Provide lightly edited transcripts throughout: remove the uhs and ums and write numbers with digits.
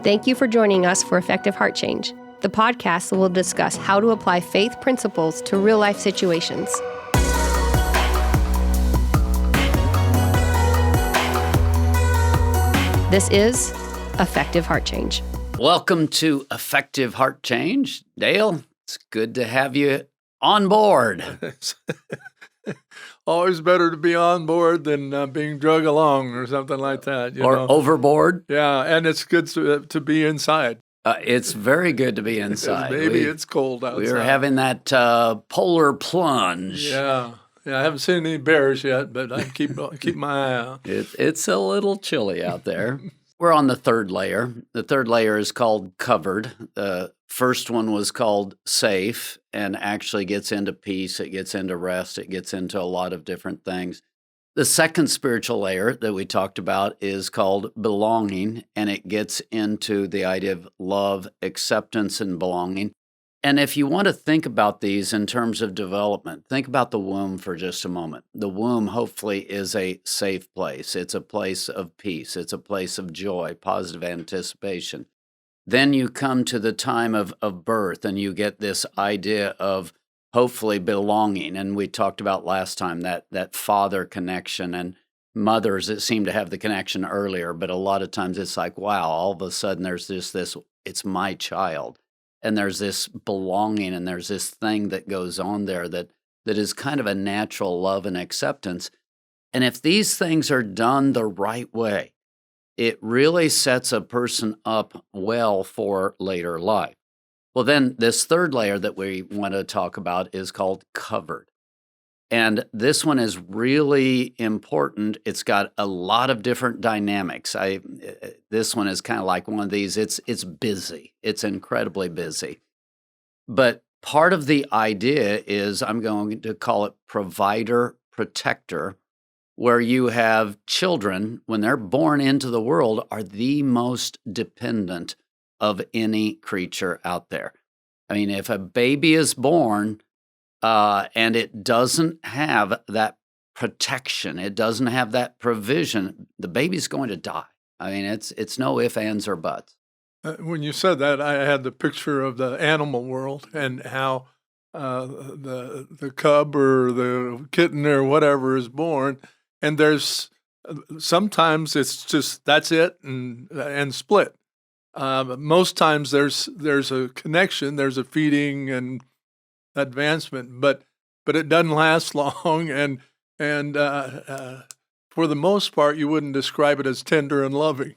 Thank you for joining us for Effective Heart Change, the podcast that will discuss how to apply faith principles to real-life situations. This is Effective Heart Change. Welcome to Effective Heart Change. Dale, it's good to have you on board. Always better to be on board than being drug along or something like that. Or overboard. Yeah, and it's good to be inside. It's very good to be inside. Maybe it's cold outside. We were having that polar plunge. Yeah, I haven't seen any bears yet, but I keep my eye out. It's a little chilly out there. We're on the third layer. The third layer is called covered. The first one was called safe and actually gets into peace. It gets into rest. It gets into a lot of different things. The second spiritual layer that we talked about is called belonging, and it gets into the idea of love, acceptance, and belonging. And if you want to think about these in terms of development, think about the womb for just a moment. The womb, hopefully, is a safe place. It's a place of peace. It's a place of joy, positive anticipation. Then you come to the time of birth, and you get this idea of hopefully belonging. And we talked about last time that father connection, and mothers that seem to have the connection earlier, but a lot of times it's like, wow, all of a sudden there's this it's my child. And there's this belonging, and there's this thing that goes on there that is kind of a natural love and acceptance. And if these things are done the right way, it really sets a person up well for later life. Well, then this third layer that we want to talk about is called covered. And this one is really important. It's got a lot of different dynamics. This one is kind of like one of these. It's busy. It's incredibly busy. But part of the idea is, I'm going to call it provider protector, where you have children, when they're born into the world, are the most dependent of any creature out there. I mean, if a baby is born, and it doesn't have that protection, it doesn't have that provision, the baby's going to die. I mean, it's no ifs, ands, or buts. When you said that, I had the picture of the animal world and how the cub or the kitten or whatever is born, and there's sometimes it's just that's it and split. Most times there's a connection, there's a feeding and advancement, but it doesn't last long, and for the most part, you wouldn't describe it as tender and loving.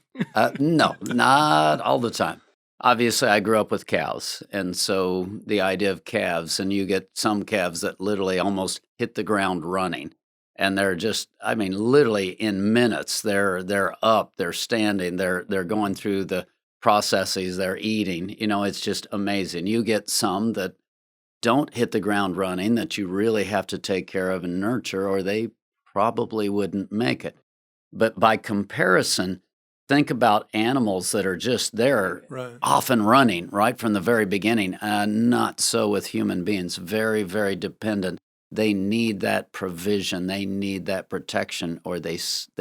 No, not all the time. Obviously, I grew up with cows, and so the idea of calves, and you get some calves that literally almost hit the ground running, and they're just, I mean, literally in minutes, they're up, they're standing, they're going through the processes, they're eating. You know, it's just amazing. You get some that don't hit the ground running that you really have to take care of and nurture, or they probably wouldn't make it. But by comparison, think about animals that are just there, Right. off and running right from the very beginning. Not so with human beings. Very, very dependent. They need that provision. They need that protection, or they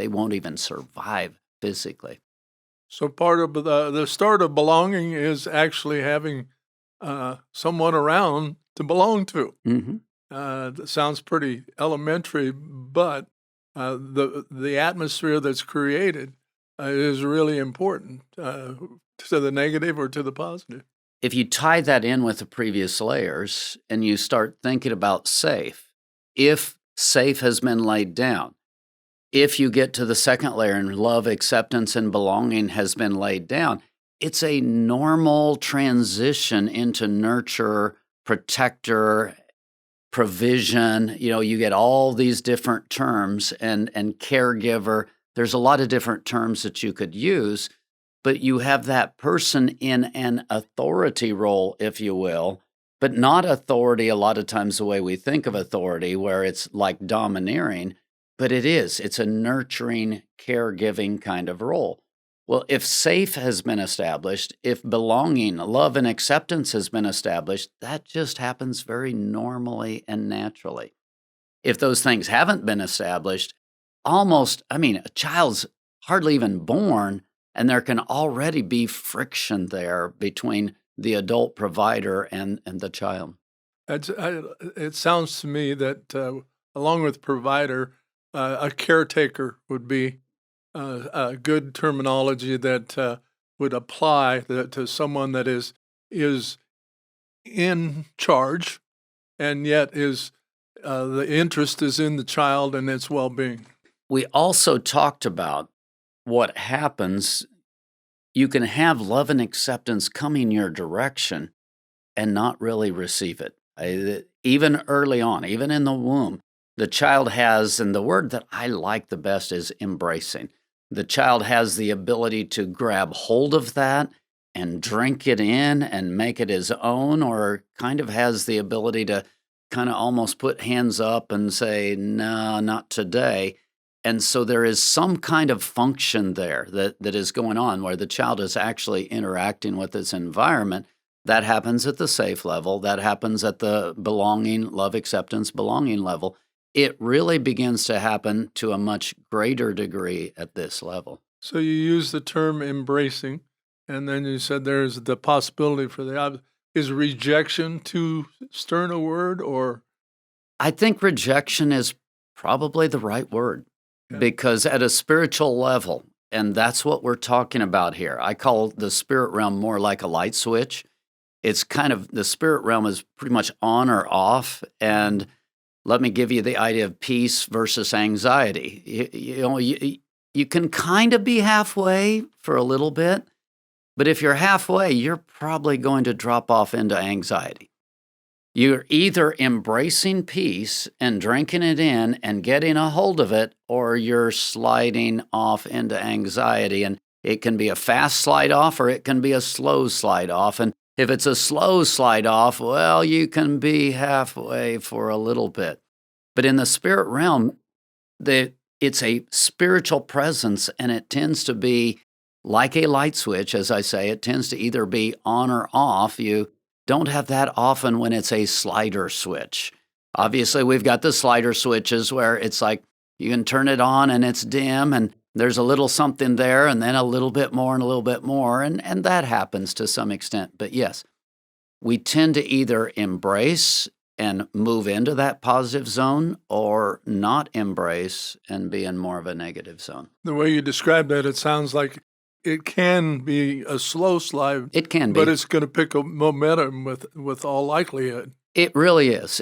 won't even survive physically. So part of the start of belonging is actually having someone around to belong to. Mm-hmm. That sounds pretty elementary, but the atmosphere that's created is really important to the negative or to the positive. If you tie that in with the previous layers and you start thinking about safe, if safe has been laid down, if you get to the second layer and love, acceptance, and belonging has been laid down, it's a normal transition into nurture, protector, provision. You know, you get all these different terms, and caregiver. There's a lot of different terms that you could use, but you have that person in an authority role, if you will, but not authority a lot of times the way we think of authority, where it's like domineering, but it's a nurturing, caregiving kind of role. Well, if safe has been established, if belonging, love, and acceptance has been established, that just happens very normally and naturally. If those things haven't been established, a child's hardly even born And there can already be friction there between the adult provider and the child. It sounds to me that along with provider, a caretaker would be a good terminology that would apply to someone that is in charge, and yet is the interest is in the child and its well-being. We also talked about what happens. You can have love and acceptance coming your direction and not really receive it. Even early on, even in the womb, the child has, and the word that I like the best is embracing. The child has the ability to grab hold of that and drink it in and make it his own, or kind of has the ability to kind of almost put hands up and say, no, not today. And so there is some kind of function there that is going on where the child is actually interacting with its environment. That happens at the safe level. That happens at the belonging, love, acceptance, belonging level. It really begins to happen to a much greater degree at this level. So you use the term embracing, and then you said there's the possibility for the is rejection too stern a word, or? I think rejection is probably the right word, because at a spiritual level, and that's what we're talking about here, I call the spirit realm more like a light switch. It's kind of, the spirit realm is pretty much on or off, and let me give you the idea of peace versus anxiety. You can kind of be halfway for a little bit, but if you're halfway, you're probably going to drop off into anxiety. You're either embracing peace and drinking it in and getting a hold of it, or you're sliding off into anxiety. And it can be a fast slide off, or it can be a slow slide off. And if it's a slow slide off, well, you can be halfway for a little bit. But in the spirit realm, it's a spiritual presence, and it tends to be like a light switch, as I say. It tends to either be on or off. You don't have that often when it's a slider switch. Obviously, we've got the slider switches where it's like you can turn it on and it's dim, and there's a little something there, and then a little bit more and a little bit more, and that happens to some extent. But yes, we tend to either embrace and move into that positive zone, or not embrace and be in more of a negative zone. The way you describe that, it sounds like it can be a slow slide. It can be. But it's going to pick up momentum with all likelihood. It really is.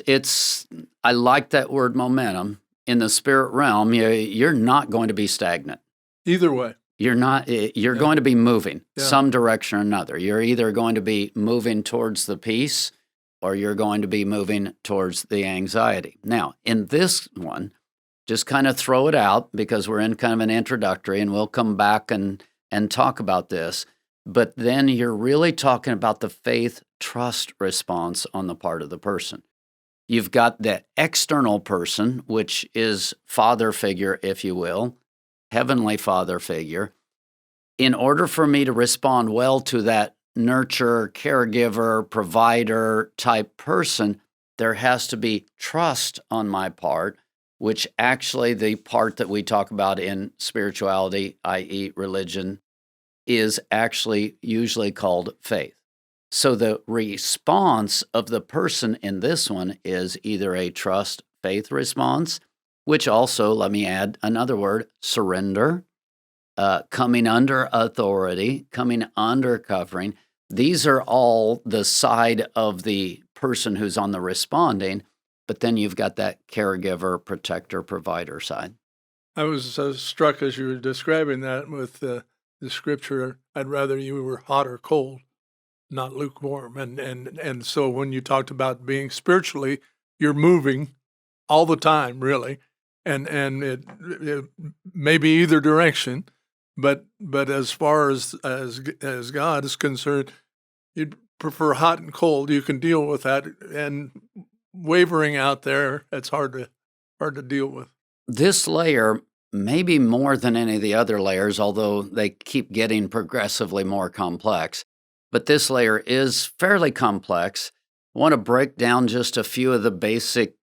I like that word momentum. In the spirit realm, you're not going to be stagnant. Either way. You're not. You're going to be moving some direction or another. You're either going to be moving towards the peace, or you're going to be moving towards the anxiety. Now, in this one, just kind of throw it out, because we're in kind of an introductory, and we'll come back and talk about this. But then you're really talking about the faith-trust response on the part of the person. You've got the external person, which is father figure, if you will, heavenly father figure. In order for me to respond well to that nurturer, caregiver, provider type person, there has to be trust on my part, which actually the part that we talk about in spirituality, i.e. religion, is actually usually called faith. So the response of the person in this one is either a trust, faith response, which also, let me add another word, surrender, coming under authority, coming under covering. These are all the side of the person who's on the responding, but then you've got that caregiver, protector, provider side. I was struck as you were describing that with the scripture, I'd rather you were hot or cold, not lukewarm. And so when you talked about being spiritually, you're moving all the time, really, and it may be either direction, but as far as God is concerned, you'd prefer hot and cold. You can deal with that, and wavering out there, it's hard to deal with. This layer, maybe more than any of the other layers, although they keep getting progressively more complex, but this layer is fairly complex. I want to break down just a few of the basic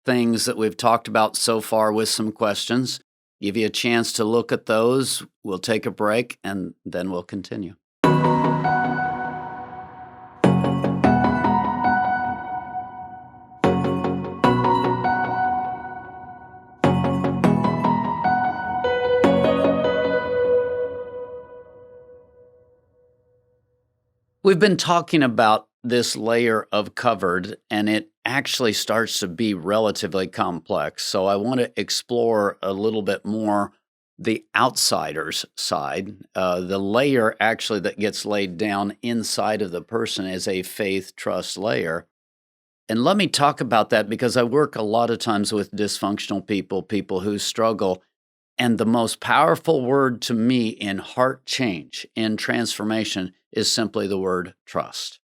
things that we've talked about so far with some questions. give you a chance to look at those. We'll take a break, and then we'll continue. We've been talking about this layer of covered, and it actually starts to be relatively complex. So I want to explore a little bit more the outsider's side. The layer actually that gets laid down inside of the person is a faith trust layer. And let me talk about that because I work a lot of times with dysfunctional people, people who struggle. And the most powerful word to me in heart change, in transformation, is simply the word trust.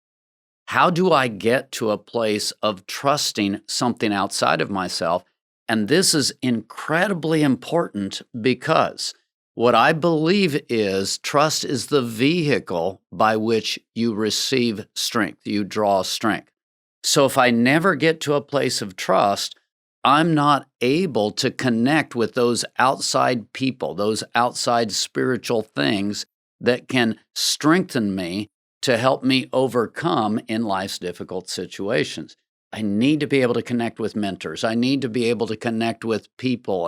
How do I get to a place of trusting something outside of myself? And this is incredibly important because what I believe is trust is the vehicle by which you receive strength, you draw strength. So if I never get to a place of trust, I'm not able to connect with those outside people, those outside spiritual things that can strengthen me to help me overcome in life's difficult situations. I need to be able to connect with mentors. I need to be able to connect with people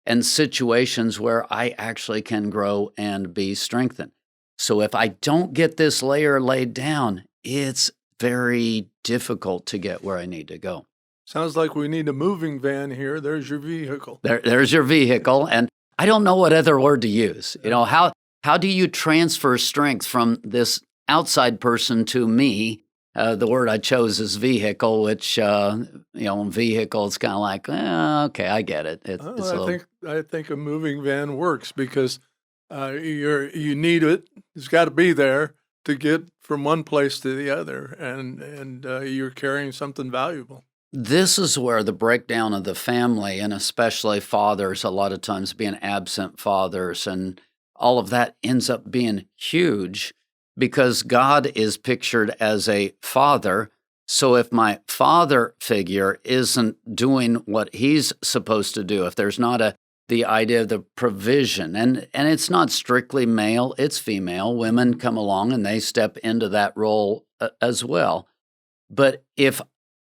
and situations where I actually can grow and be strengthened. So if I don't get this layer laid down, it's very difficult to get where I need to go. Sounds like we need a moving van here. There's your vehicle. There's your vehicle, and I don't know what other word to use. How do you transfer strength from this outside person to me? The word I chose is vehicle, which vehicle is kind of like, okay, I get it. I think a moving van works because you need it. It's got to be there to get from one place to the other, and you're carrying something valuable. This is where the breakdown of the family, and especially fathers, a lot of times being absent fathers, and all of that ends up being huge because God is pictured as a father. So if my father figure isn't doing what he's supposed to do, if there's not the idea of the provision, and it's not strictly male, it's female. Women come along and they step into that role as well. But if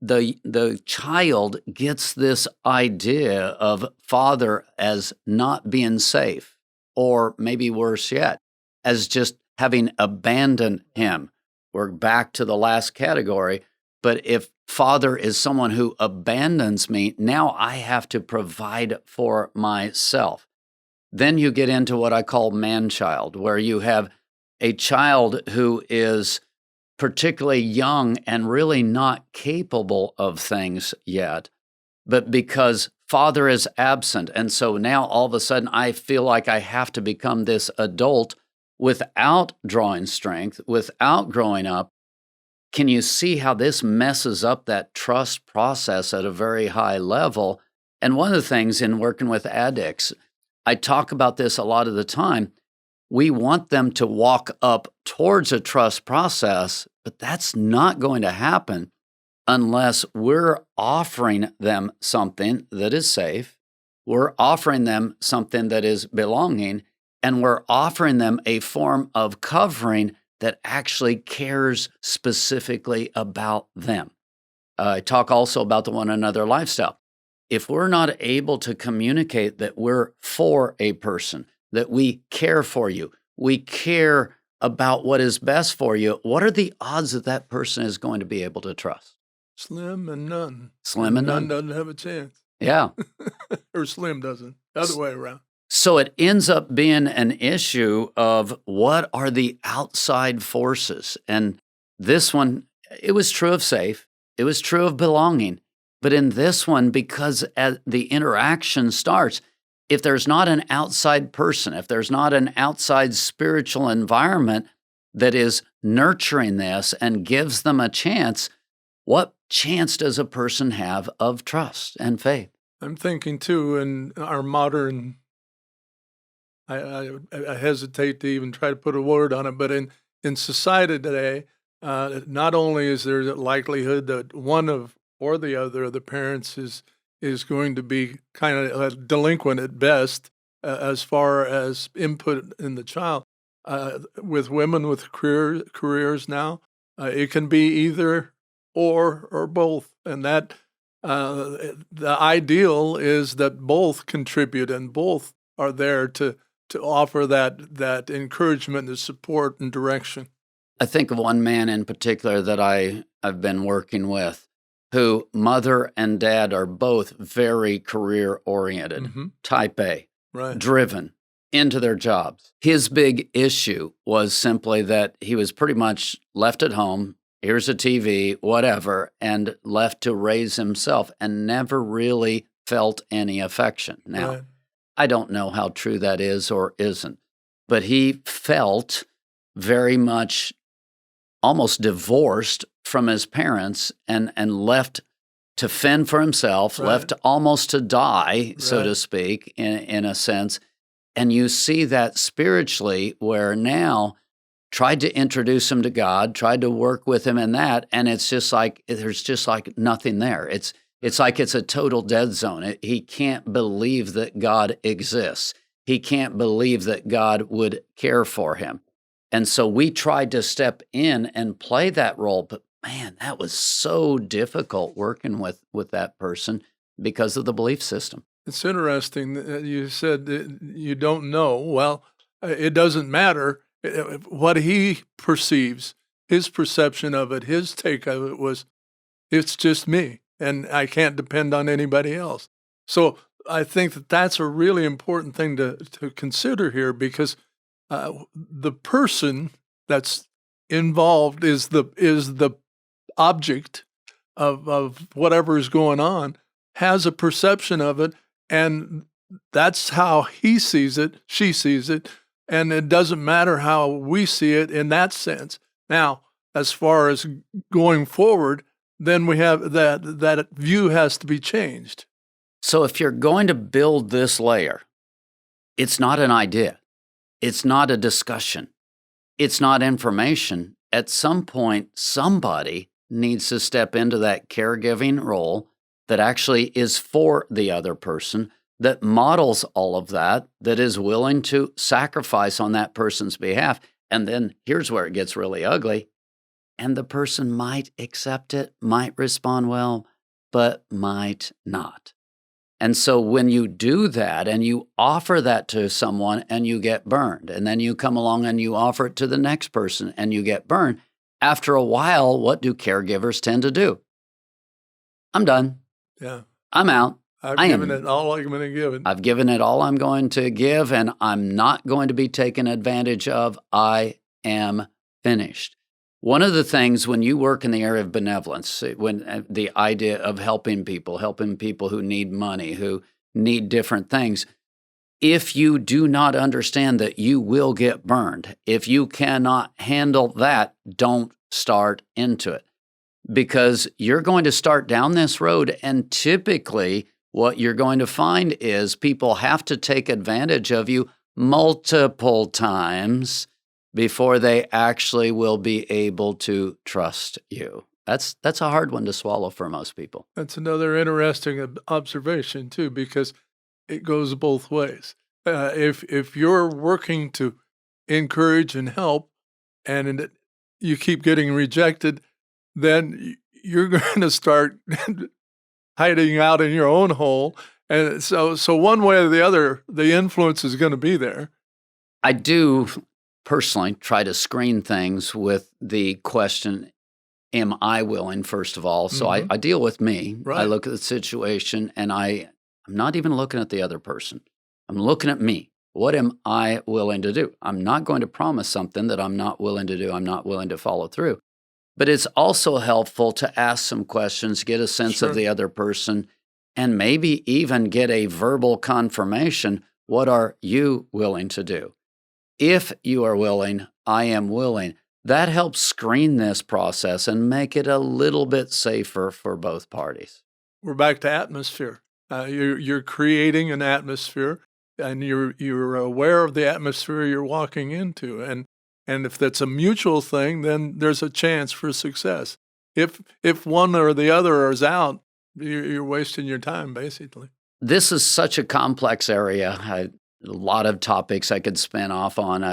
the child gets this idea of father as not being safe, or maybe worse yet, as just having abandoned him. We're back to the last category. But if father is someone who abandons me, now I have to provide for myself. Then you get into what I call man-child, where you have a child who is particularly young and really not capable of things yet, but because father is absent. And so now all of a sudden I feel like I have to become this adult without drawing strength, without growing up. Can you see how this messes up that trust process at a very high level? And one of the things in working with addicts, I talk about this a lot of the time. We want them to walk up towards a trust process, but that's not going to happen unless we're offering them something that is safe, we're offering them something that is belonging, and we're offering them a form of covering that actually cares specifically about them. I talk also about the one another lifestyle. If we're not able to communicate that we're for a person, that we care for you, we care about what is best for you, what are the odds that that person is going to be able to trust? Slim and none. Slim and none. Doesn't have a chance. Yeah. Or slim doesn't. The other way around. So it ends up being an issue of what are the outside forces? And this one, it was true of safe. It was true of belonging. But in this one, because as the interaction starts, if there's not an outside person, if there's not an outside spiritual environment that is nurturing this and gives them a chance, what chance does a person have of trust and faith? I'm thinking too, in our modern, I hesitate to even try to put a word on it, but in society today, not only is there the likelihood that one of or the other of the parents is going to be kind of delinquent at best, as far as input in the child. With women with careers now, it can be either or both, and that the ideal is that both contribute and both are there to offer that encouragement and support and direction. I think of one man in particular that I've been working with, who mother and dad are both very career-oriented, type A, Right. driven into their jobs. His big issue was simply that he was pretty much left at home, here's a TV, whatever, and left to raise himself and never really felt any affection. Now, Right. I don't know how true that is or isn't, but he felt very much almost divorced from his parents and left to fend for himself, Right. left almost to die, so Right. to speak, in a sense. And you see that spiritually, where now tried to introduce him to God, tried to work with him in that, and it's just like there's just like nothing there. It's like it's a total dead zone. He can't believe that God exists. He can't believe that God would care for him. And so we tried to step in and play that role, but man, that was so difficult working with that person because of the belief system. It's interesting that you said that you don't know. Well, it doesn't matter. What he perceives, his perception of it, his take of it was, it's just me, and I can't depend on anybody else. So I think that that's a really important thing to consider here, because the person that's involved is the object of whatever is going on, has a perception of it, and that's how he sees it, she sees it, and it doesn't matter how we see it in that sense. Now, as far as going forward, then we have that view has to be changed. So if you're going to build this layer, it's not an idea. It's not a discussion. It's not information. At some point, somebody needs to step into that caregiving role that actually is for the other person, that models all of that, that is willing to sacrifice on that person's behalf. And then here's where it gets really ugly. And the person might accept it, might respond well, but might not. And so when you do that and you offer that to someone and you get burned, and then you come along and you offer it to the next person and you get burned, after a while, what do caregivers tend to do? I'm done. Yeah. I'm out. I've given it all I'm going to give it. I've given it all I'm going to give, and I'm not going to be taken advantage of. I am finished. One of the things when you work in the area of benevolence, when the idea of helping people who need money, who need different things, if you do not understand that you will get burned, if you cannot handle that, don't start into it, because you're going to start down this road, and typically what you're going to find is people have to take advantage of you multiple times before they actually will be able to trust you. That's a hard one to swallow for most people. That's another interesting observation too, because it goes both ways. If you're working to encourage and help, and you keep getting rejected, then you're going to start hiding out in your own hole. And so one way or the other, the influence is going to be there. I do personally try to screen things with the question, am I willing, first of all? So I deal with me. Right. I look at the situation, and I'm not even looking at the other person. I'm looking at me. What am I willing to do? I'm not going to promise something that I'm not willing to do. I'm not willing to follow through. But it's also helpful to ask some questions, get a sense Sure. of the other person, and maybe even get a verbal confirmation. What are you willing to do? If you are willing, I am willing. That helps screen this process and make it a little bit safer for both parties. We're back to atmosphere. You're creating an atmosphere, and you're aware of the atmosphere you're walking into, and if that's a mutual thing, then there's a chance for success. If one or the other is out, you're wasting your time, basically. This is such a complex area. a lot of topics I could spin off on.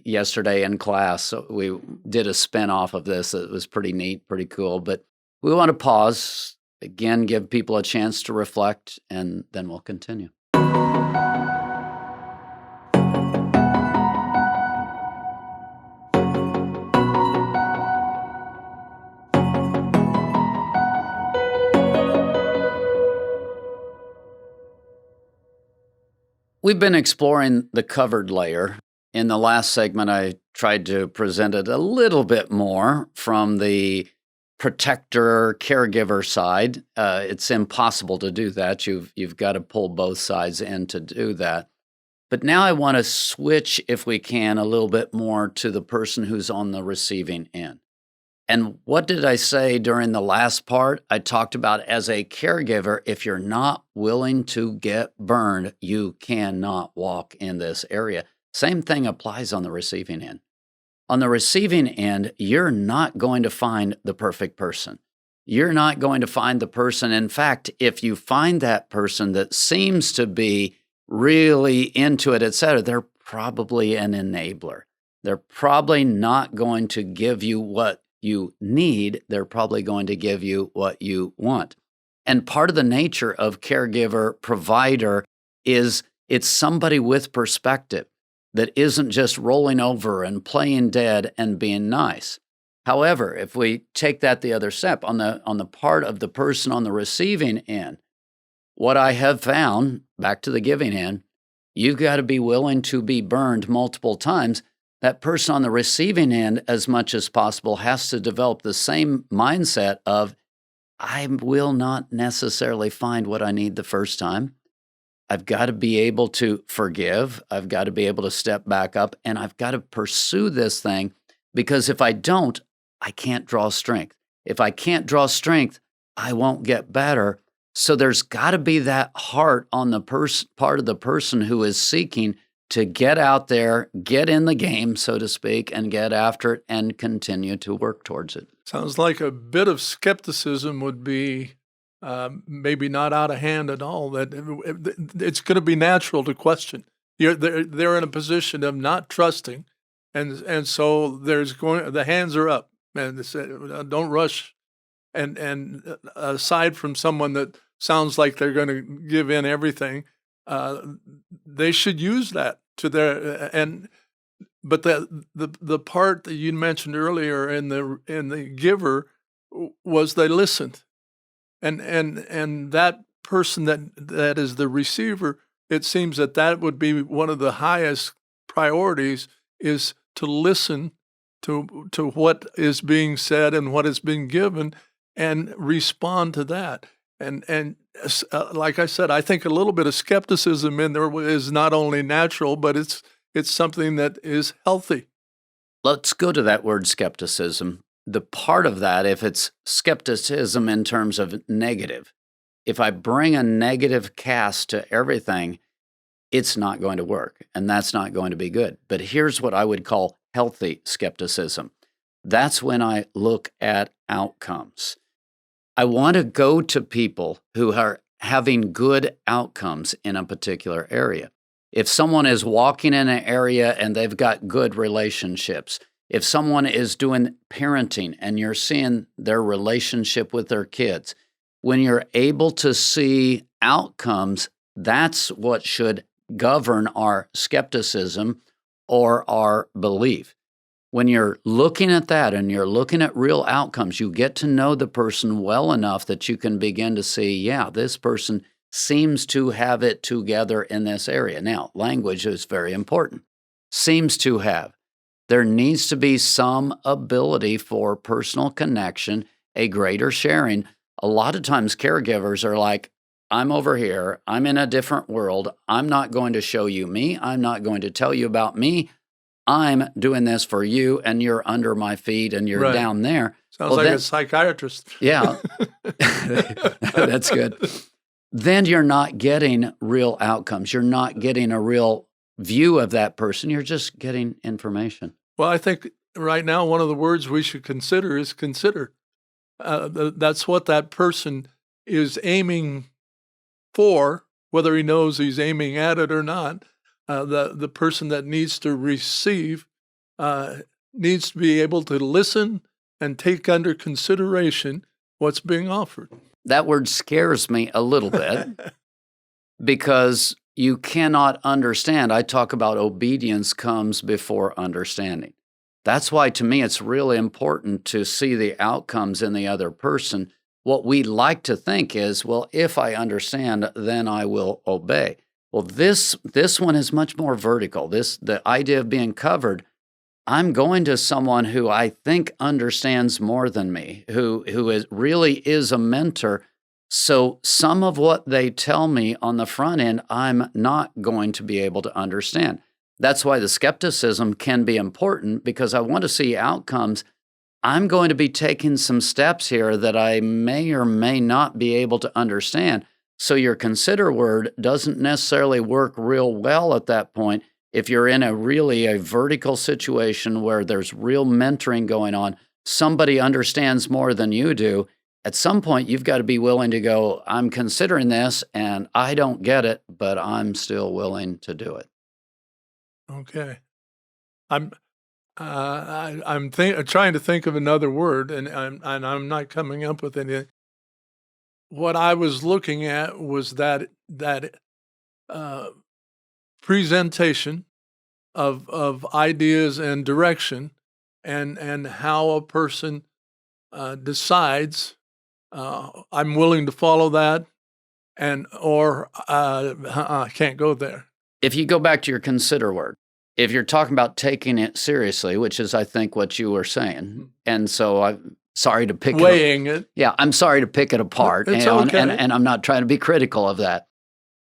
Yesterday in class, we did a spin off of this. It was pretty neat, pretty cool. But we want to pause, again, give people a chance to reflect, and then we'll continue. We've been exploring the covered layer. In the last segment, I tried to present it a little bit more from the protector, caregiver side. It's impossible to do that. You've got to pull both sides in to do that. But now I want to switch, if we can, a little bit more to the person who's on the receiving end. And what did I say during the last part? I talked about, as a caregiver, if you're not willing to get burned, you cannot walk in this area. Same thing applies on the receiving end. On the receiving end, you're not going to find the perfect person. You're not going to find the person. In fact, if you find that person that seems to be really into it, etc., they're probably an enabler. They're probably not going to give you what you need. They're probably going to give you what you want. And part of the nature of caregiver, provider is it's somebody with perspective that isn't just rolling over and playing dead and being nice. However, if we take that the other step, on the part of the person on the receiving end, what I have found, back to the giving end, you've got to be willing to be burned multiple times. That person on the receiving end, as much as possible, has to develop the same mindset of, I will not necessarily find what I need the first time. I've got to be able to forgive. I've got to be able to step back up, and I've got to pursue this thing, because if I don't, I can't draw strength. If I can't draw strength, I won't get better. So there's got to be that heart on the part of the person who is seeking to get out there, get in the game, so to speak, and get after it and continue to work towards it. Sounds like a bit of skepticism would be maybe not out of hand at all. That it's going to be natural to question. They're in a position of not trusting, and so the hands are up, and they say, don't rush. And aside from someone that sounds like they're going to give in everything, they should use that to their and. But the part that you mentioned earlier in the giver was they listened, and that person that is the receiver, it seems that would be one of the highest priorities, is to listen to what is being said and what is being given, and respond to that. And like I said, I think a little bit of skepticism in there is not only natural, but it's something that is healthy. Let's go to that word skepticism. The part of that, if it's skepticism in terms of negative, if I bring a negative cast to everything, it's not going to work, and that's not going to be good. But here's what I would call healthy skepticism. That's when I look at outcomes. I want to go to people who are having good outcomes in a particular area. If someone is walking in an area and they've got good relationships, if someone is doing parenting and you're seeing their relationship with their kids, when you're able to see outcomes, that's what should govern our skepticism or our belief. When you're looking at that and you're looking at real outcomes, you get to know the person well enough that you can begin to see, yeah, this person seems to have it together in this area. Now, language is very important. Seems to have. There needs to be some ability for personal connection, a greater sharing. A lot of times caregivers are like, I'm over here. I'm in a different world. I'm not going to show you me. I'm not going to tell you about me. I'm doing this for you, and you're under my feet, and you're down there. Sounds like a psychiatrist. Yeah, that's good. Then you're not getting real outcomes. You're not getting a real view of that person. You're just getting information. Well, I think right now one of the words we should consider is consider. That's what that person is aiming for, whether he knows he's aiming at it or not. the person that needs to receive needs to be able to listen and take under consideration what's being offered. That word scares me a little bit because you cannot understand. I talk about obedience comes before understanding. That's why, to me, it's really important to see the outcomes in the other person. What we like to think is, well, if I understand, then I will obey. Well, this one is much more vertical. The idea of being covered, I'm going to someone who I think understands more than me, who really is a mentor. So some of what they tell me on the front end, I'm not going to be able to understand. That's why the skepticism can be important, because I want to see outcomes. I'm going to be taking some steps here that I may or may not be able to understand. So your consider word doesn't necessarily work real well at that point. If you're in a vertical situation where there's real mentoring going on, somebody understands more than you do, at some point you've got to be willing to go, I'm considering this and I don't get it, but I'm still willing to do it. Okay. I'm trying to think of another word, and I'm not coming up with anything. What I was looking at was that presentation of ideas and direction, and how a person decides I'm willing to follow that, or I can't go there. If you go back to your consider word, if you're talking about taking it seriously, which is, I think, what you were saying, and so I'm sorry to pick weighing it. Yeah, I'm sorry to pick it apart, It's okay. and I'm not trying to be critical of that.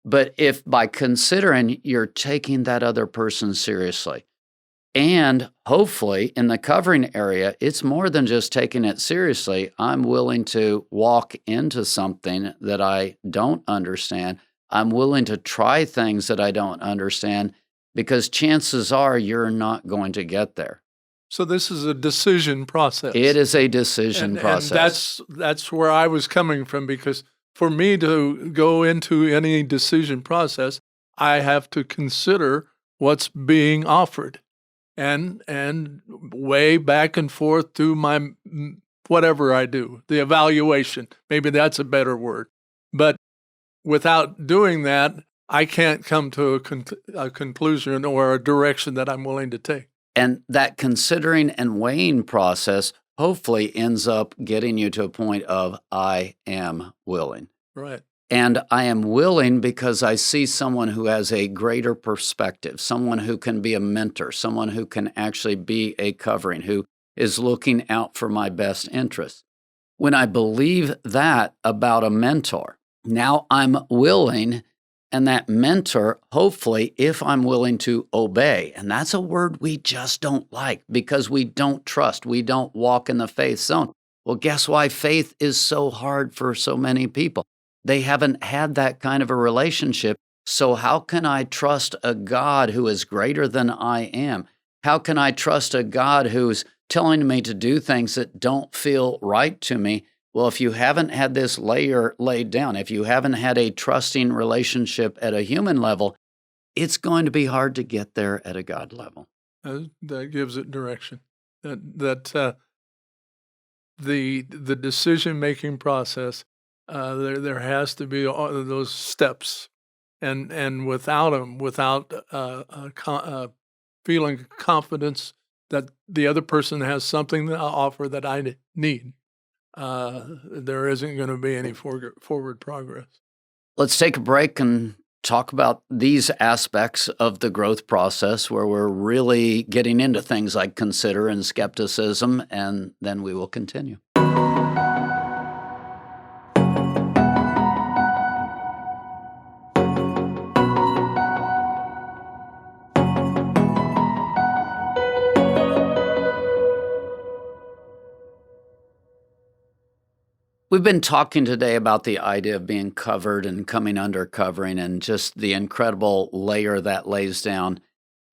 But if by considering you're taking that other person seriously, and hopefully in the covering area, it's more than just taking it seriously. I'm willing to walk into something that I don't understand. I'm willing to try things that I don't understand, because chances are you're not going to get there. So this is a decision process. It is a decision process. And that's where I was coming from, because for me to go into any decision process, I have to consider what's being offered and weigh back and forth through my whatever I do, the evaluation. Maybe that's a better word. But without doing that, I can't come to a conclusion or a direction that I'm willing to take. And that considering and weighing process hopefully ends up getting you to a point of, I am willing. Right. And I am willing because I see someone who has a greater perspective, someone who can be a mentor, someone who can actually be a covering, who is looking out for my best interests. When I believe that about a mentor, now I'm willing, and that mentor, hopefully, if I'm willing to obey, and that's a word we just don't like because we don't trust, we don't walk in the faith zone. Well, guess why faith is so hard for so many people? They haven't had that kind of a relationship. So how can I trust a God who is greater than I am? How can I trust a God who's telling me to do things that don't feel right to me? Well, if you haven't had this layer laid down, if you haven't had a trusting relationship at a human level, it's going to be hard to get there at a God level. That gives it direction. The decision-making process, there has to be all of those steps, and without them, without feeling confidence that the other person has something to offer that I need, there isn't going to be any forward progress. Let's take a break and talk about these aspects of the growth process where we're really getting into things like consider and skepticism, and then we will continue. We've been talking today about the idea of being covered and coming under covering, and just the incredible layer that lays down.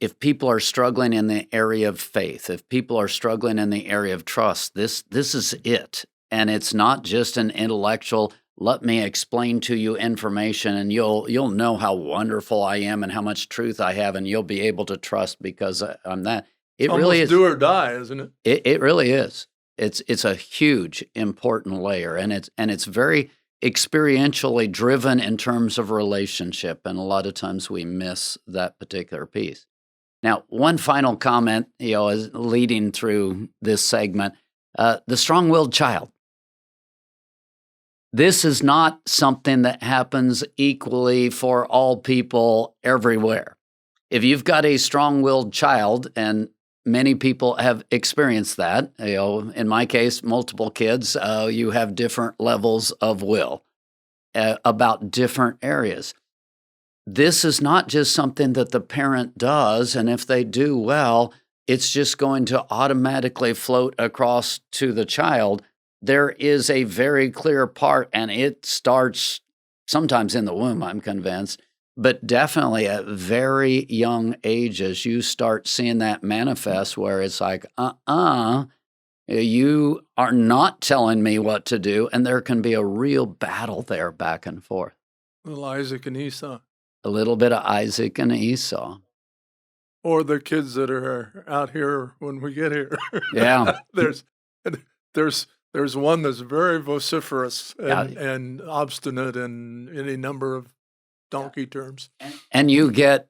If people are struggling in the area of faith, if people are struggling in the area of trust, this is it. And it's not just an intellectual, let me explain to you information, and you'll know how wonderful I am and how much truth I have, and you'll be able to trust because I'm that. It Almost really is. do or die, isn't it? It really is. It's a huge, important layer, and it's very experientially driven in terms of relationship, and a lot of times we miss that particular piece. Now, one final comment, is leading through this segment: the strong-willed child. This is not something that happens equally for all people everywhere. If you've got a strong-willed child, and many people have experienced that, in my case, multiple kids, you have different levels of will about different areas. This is not just something that the parent does, and if they do well, it's just going to automatically float across to the child. There is a very clear part, and it starts sometimes in the womb, I'm convinced, but definitely at very young ages, you start seeing that manifest where it's like, you are not telling me what to do, and there can be a real battle there back and forth. Little Isaac and Esau. A little bit of Isaac and Esau. Or the kids that are out here when we get here. Yeah. There's one that's very vociferous Yeah. and obstinate in any number of donkey terms. And you get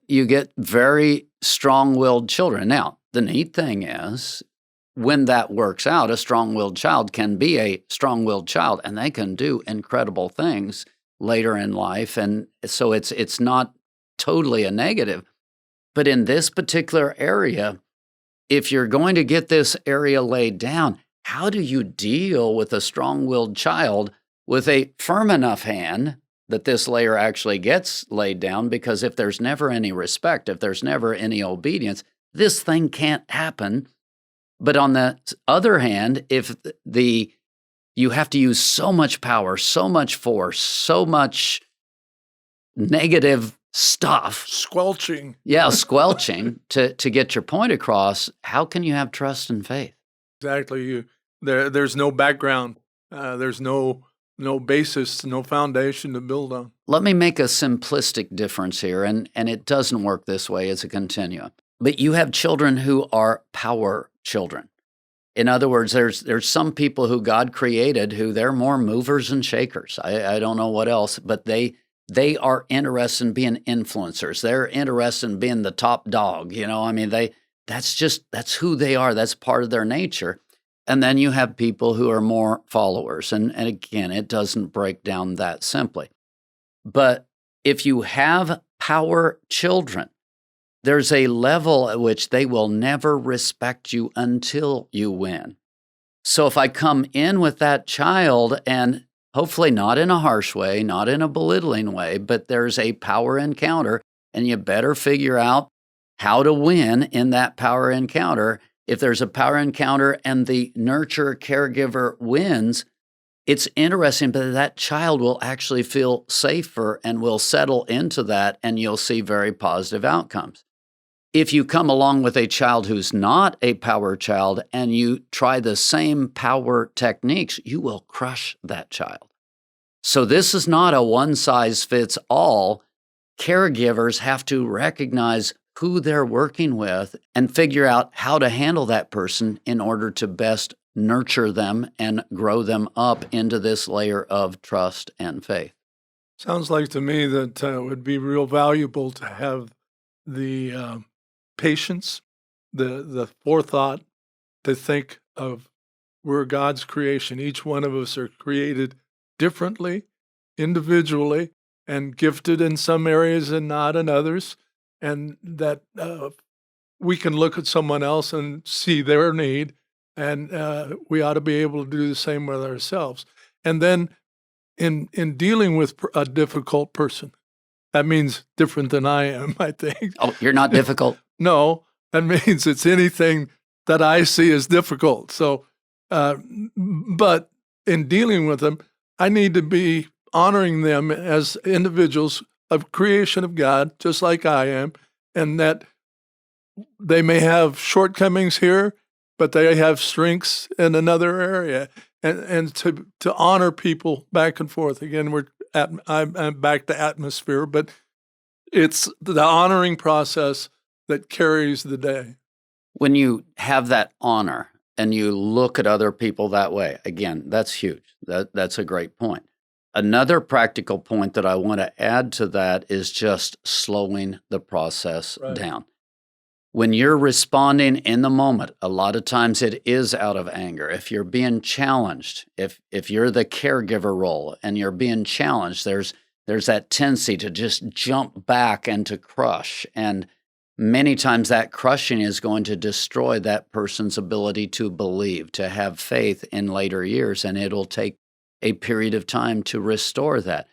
very strong-willed children. Now, the neat thing is, when that works out, a strong-willed child can be a strong-willed child, and they can do incredible things later in life. And so it's not totally a negative. But in this particular area, if you're going to get this area laid down, how do you deal with a strong-willed child with a firm enough hand that this layer actually gets laid down? Because if there's never any respect, if there's never any obedience, this thing can't happen. But on the other hand, if you have to use so much power, so much force, so much negative stuff. Squelching. Yeah, squelching to get your point across, how can you have trust and faith? Exactly. There's no background. There's no basis, no foundation to build on. Let me make a simplistic difference here, and it doesn't work this way as a continuum. But you have children who are power children. In other words, there's some people who God created who they're more movers and shakers. I don't know what else, but they are interested in being influencers. They're interested in being the top dog. That's who they are. That's part of their nature. And then you have people who are more followers. And again, it doesn't break down that simply. But if you have power children, there's a level at which they will never respect you until you win. So if I come in with that child, and hopefully not in a harsh way, not in a belittling way, but there's a power encounter, and you better figure out how to win in that power encounter. If there's a power encounter and the nurturer caregiver wins, it's interesting, but that child will actually feel safer and will settle into that, and you'll see very positive outcomes. If you come along with a child who's not a power child and you try the same power techniques, you will crush that child. So this is not a one-size-fits-all. Caregivers have to recognize who they're working with and figure out how to handle that person in order to best nurture them and grow them up into this layer of trust and faith. Sounds like to me that it would be real valuable to have the patience, the forethought to think of we're God's creation. Each one of us are created differently, individually, and gifted in some areas and not in others. And that we can look at someone else and see their need, and we ought to be able to do the same with ourselves. And then in dealing with a difficult person, that means different than I am, I think. Oh, you're not difficult? No, that means it's anything that I see as difficult. So, but in dealing with them, I need to be honoring them as individuals of creation of God, just like I am, and that they may have shortcomings here but they have strengths in another area. And to honor people back and forth. Again, I'm back to atmosphere, but it's the honoring process that carries the day. When you have that honor and you look at other people that way, again, that's huge. That's a great point. Another practical point that I want to add to that is just slowing the process down. When you're responding in the moment, a lot of times it is out of anger. If you're being challenged, if you're the caregiver role and you're being challenged, there's that tendency to just jump back and to crush. And many times that crushing is going to destroy that person's ability to believe, to have faith in later years, and it'll take a period of time to restore that.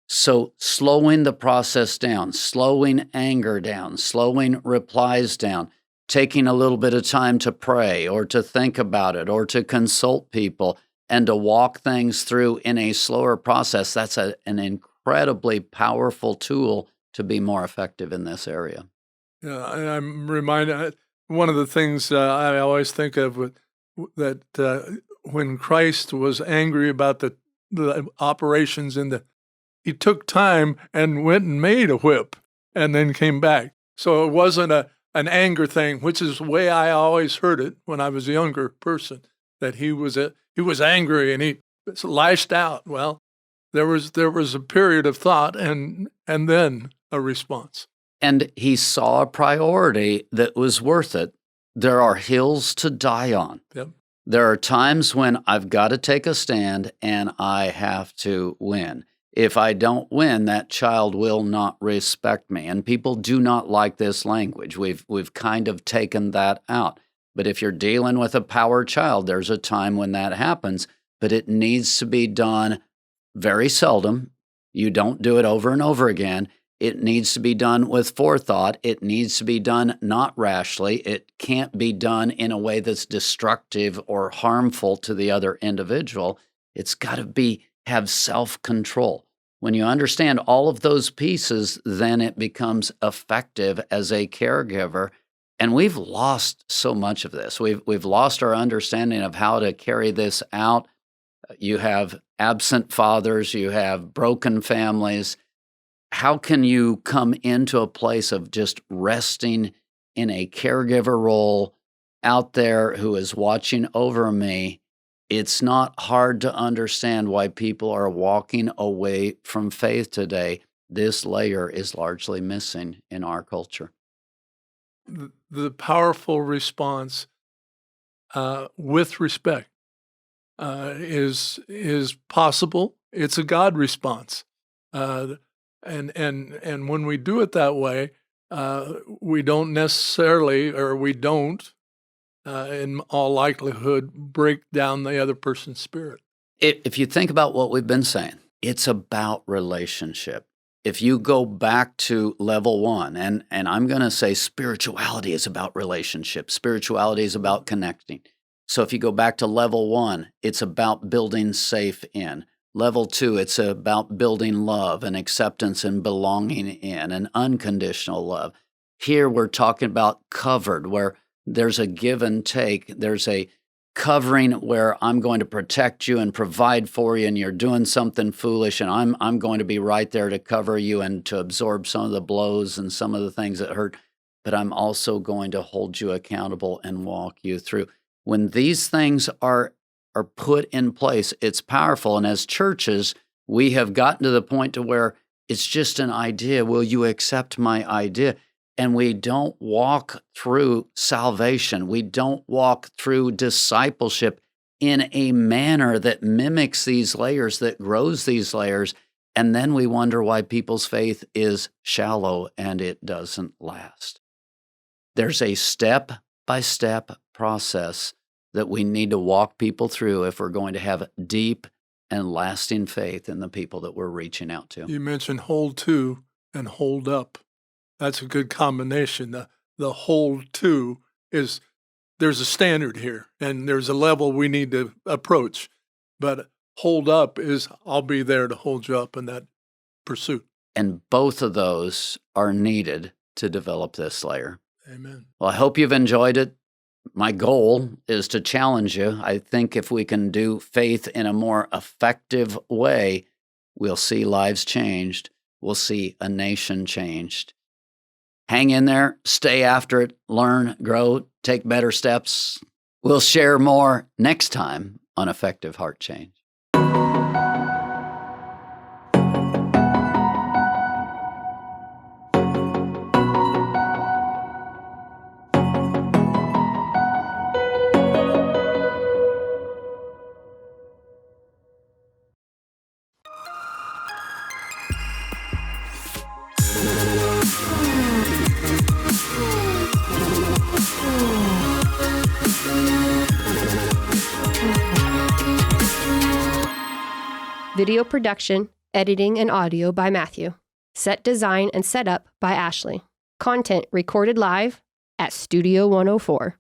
So slowing the process down, slowing anger down, slowing replies down, taking a little bit of time to pray or to think about it or to consult people and to walk things through in a slower process, that's an incredibly powerful tool to be more effective in this area. Yeah, and I'm reminded, one of the things I always think of that when Christ was angry about the operations he took time and went and made a whip and then came back. So it wasn't an anger thing, which is the way I always heard it when I was a younger person, that he was angry and he lashed out. Well, there was a period of thought and then a response. And he saw a priority that was worth it. There are hills to die on. Yep. There are times when I've got to take a stand and I have to win. If I don't win, that child will not respect me. And people do not like this language. We've kind of taken that out. But if you're dealing with a power child, there's a time when that happens, but it needs to be done very seldom. You don't do it over and over again. It needs to be done with forethought. It needs to be done not rashly. It can't be done in a way that's destructive or harmful to the other individual. It's got to have self-control. When you understand all of those pieces, then it becomes effective as a caregiver. And we've lost so much of this. We've lost our understanding of how to carry this out. You have absent fathers, you have broken families. How can you come into a place of just resting in a caregiver role out there who is watching over me? It's not hard to understand why people are walking away from faith today. This layer is largely missing in our culture. The powerful response with respect is possible. It's a God response. And when we do it that way, we don't necessarily, or we don't, in all likelihood, break down the other person's spirit. If you think about what we've been saying, it's about relationship. If you go back to level one, and I'm going to say spirituality is about relationship. Spirituality is about connecting. So if you go back to level one, it's about building safe in. Level two, it's about building love and acceptance and belonging in and unconditional love. Here we're talking about covered, where there's a give and take. There's a covering where I'm going to protect you and provide for you, and you're doing something foolish, and I'm going to be right there to cover you and to absorb some of the blows and some of the things that hurt, but I'm also going to hold you accountable and walk you through. When these things are put in place, it's powerful. And as churches, we have gotten to the point to where it's just an idea. Will you accept my idea? And we don't walk through salvation. We don't walk through discipleship in a manner that mimics these layers, that grows these layers. And then we wonder why people's faith is shallow and it doesn't last. There's a step-by-step process that we need to walk people through if we're going to have deep and lasting faith in the people that we're reaching out to. You mentioned hold to and hold up. That's a good combination. The hold to is, there's a standard here, and there's a level we need to approach. But hold up is, I'll be there to hold you up in that pursuit. And both of those are needed to develop this layer. Amen. Well, I hope you've enjoyed it. My goal is to challenge you. I think if we can do faith in a more effective way, we'll see lives changed. We'll see a nation changed. Hang in there, stay after it, learn, grow, take better steps. We'll share more next time on Effective Heart Change. Video production, editing, and audio by Matthew. Set design and setup by Ashley. Content recorded live at Studio 104.